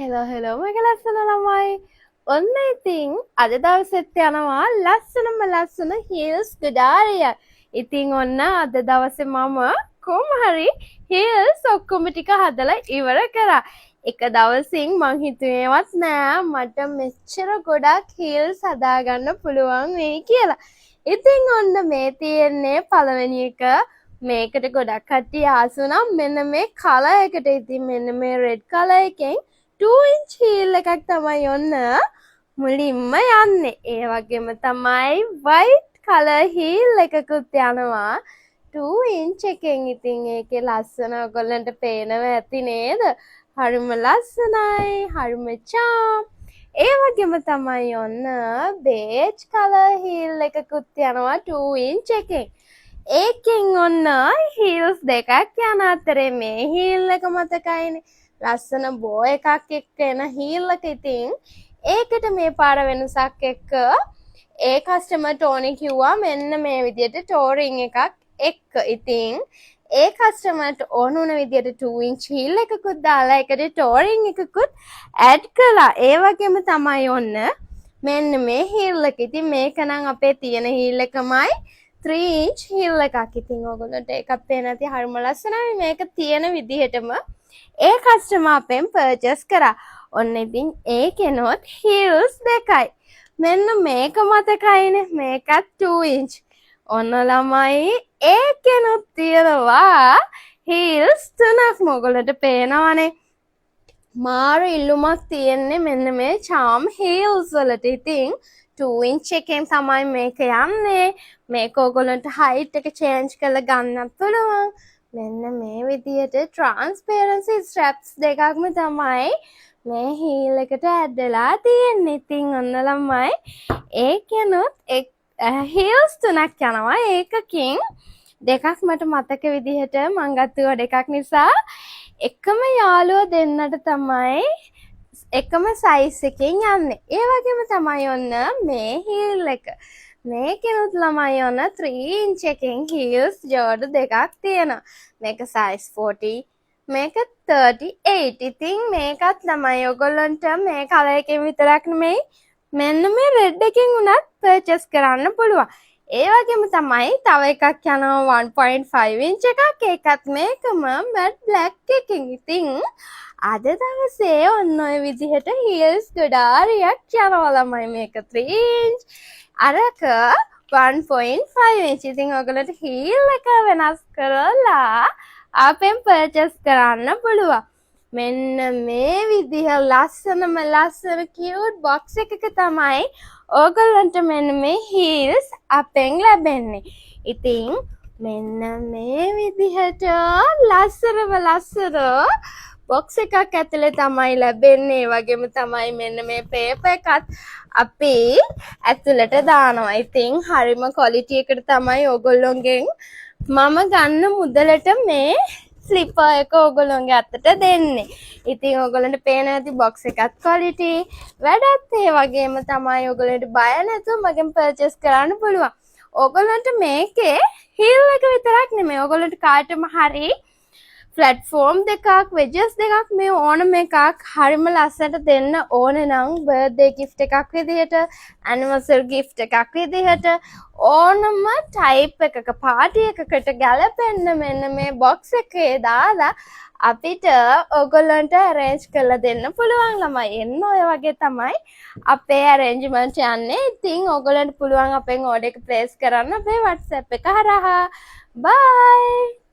hello මගේ ලස්සන ළමයි. ඔන්න ඉතින් අද දවසෙත් යනවා ලස්සන heels ගඩාරියක්. ඉතින් ඔන්න අද දවසේ මම කොහොම හරි heels ඔක්කොම ටික හදලා ඉවර කරා. එක දවසින් මං හිතුවේවත් නෑ මට මෙච්චර ගොඩක් heels හදාගන්න පුළුවන් වෙයි කියලා. ඉතින් ඔන්න මේ තියෙන්නේ පළවෙනි එක. මේකට ගොඩක් කට්ටිය ආස වුණා මෙන්න මේ කලර් එකට. ඉතින් මෙන්න මේ රෙඩ් කලර් එකෙන් 2 inch heel එකක් තමයි ඔන්න මුලින්ම යන්නේ. ඒ වගේම තමයි white color heel එකකුත් යනවා 2 inch එකෙන්. ඉතින් ඒකේ ලස්සන ඔයගොල්ලන්ට පේනව ඇති නේද? හරිම ලස්සනයි, හරිම charm. ඒ වගේම තමයි ඔන්න beige color heel එකකුත් යනවා 2 inch එකෙන්. ඒකෙන් ඔන්න heels දෙකක් යන අතරේ මේ heel එක මතකයිනේ. ලස්සන බෝ එකක් එක්ක එන heel එක. ඉතින් ඒකට මේ පාර වෙනසක් එක්ක ඒ කස්ටමර් ටෝනි කිව්වා මෙන්න මේ විදිහට ටෝරින් එකක් එක්ක. ඉතින් ඒ කස්ටමර්ට ඕන වුණ විදිහට 2 inch heel එකකුත් දාලා ඒකට ටෝරින් එකකුත් ඇඩ් කළා. ඒ වගේම තමයි ඔන්න මෙන්න මේ heel එක. ඉතින් මේක නම් අපේ තියෙන heel එකමයි 3 inch heel එකක්. ඉතින් ඔයගොල්ලන්ට එකක් පේන ඇති හරිම ලස්සනයි. මේක තියෙන විදිහටම ඒ කස්ටමර් අපෙන් පර්චේස් කරා. ඔන්න ඉතින් ඒකෙනොත් heels දෙකයි. මෙන්න මේක මතකයිනේ. මේකත් 2 inch. ඔන්න ළමයි ඒකෙනොත් තියෙනවා heels තුනක්. ඔයගොල්ලන්ට පේනවනේ. මාර ඉල්ලුමක් තියෙන්නේ මෙන්න මේ charm heels වලට. ඉතින් 2 inch එකෙන් තමයි මේක යන්නේ. මේක ඔයගොල්ලන්ට height එක change කරලා ගන්නත් පුළුවන්. මෙන්න මේ විදිහට transparency straps දෙකක්ම තමයි මේ heel එකට ඇඩ් වෙලා තියෙන්නේ. ඉතින් ඔන්න ළමයි ඒකෙනුත් heels තුනක් යනවා. ඒකකින් දෙකක් මට මතක විදිහට මං ගත්ත දෙකක් නිසා එකම යාළුවෝ දෙන්නට තමයි එකම සයිස් එකෙන් යන්නේ. ඒ වගේම තමයි ඔන්න මේ heel එක. මේකෙනුත් ළමයි ඔන්න 3 inch එකෙන් heels ජෝඩු දෙකක් තියෙනවා. මේක size 40, මේක 38. ඉතින් මේකත් ළමයි ඔයගොල්ලන්ට මේ කලර් එකෙන් විතරක් නෙමෙයි මෙන්න මේ red එකෙන් උනත් purchase කරන්න පුළුවන්. ඒ වගේම තමයි තව එකක් යනවා 1.5 inch එකක්. ඒකත් මේකම matte black එකකින්. ඉතින් අද දවසේ ඔන්න ඔය විදිහට heels ගොඩාරියක් යනවා ළමයි. මේක 3 inch, අරක 1.5 inch. ඉතින් ඔයගොල්ලන්ට heel එක වෙනස් කරලා අපෙන් purchase කරන්න පුළුවන්. මෙන්න මේ විදිහ ලස්සන cute box එකක තමයි ඕගොල්ලන්ට මෙන්න මේ heels අපෙන් ලැබෙන්නේ. ඉතින් මෙන්න මේ විදිහට ලස්සන box එකක් ඇතුලේ තමයි ලැබෙන්නේ. ඒ වගේම තමයි මෙන්න මේ paper එකත් අපි ඇතුලට දානවා. ඉතින් හරිම quality එකට තමයි ඕගොල්ලොන්ගෙන් මම ගන්න මුදලට මේ ස්ලිපර් එක ඕගොල්ලොන්ගේ අතට දෙන්නේ. ඉතින් ඕගොල්ලන්ට පේන ඇති box එකත් quality වැඩත් ඒ වගේම තමයි ඕගොල්ලන්ට බය නැතුව මගෙන් purchase කරන්න පුළුවන්. ඕගොල්ලන්ට මේකේ heel එක විතරක් නෙමෙයි ඕගොල්ලන්ට කාටම හරි platform දෙකක් wedges දෙකක් මේ ඕනම එකක් හරිම ලස්සනට දෙන්න ඕනේ නම් birthday gift එකක් විදිහට anniversary gift එකක් විදිහට ඕනම type එකක party එකකට ගැලපෙන්න මෙන්න මේ box එකේ දාලා අපිට ඔයගොල්ලන්ට arrange කරලා දෙන්න පුළුවන් ළමයි. එන්න ඔය වගේ තමයි අපේ arrangement යන්නේ. ඉතින් ඔයගොල්ලන්ට පුළුවන් අපෙන් order එක place කරන්න අපේ WhatsApp එක හරහා. bye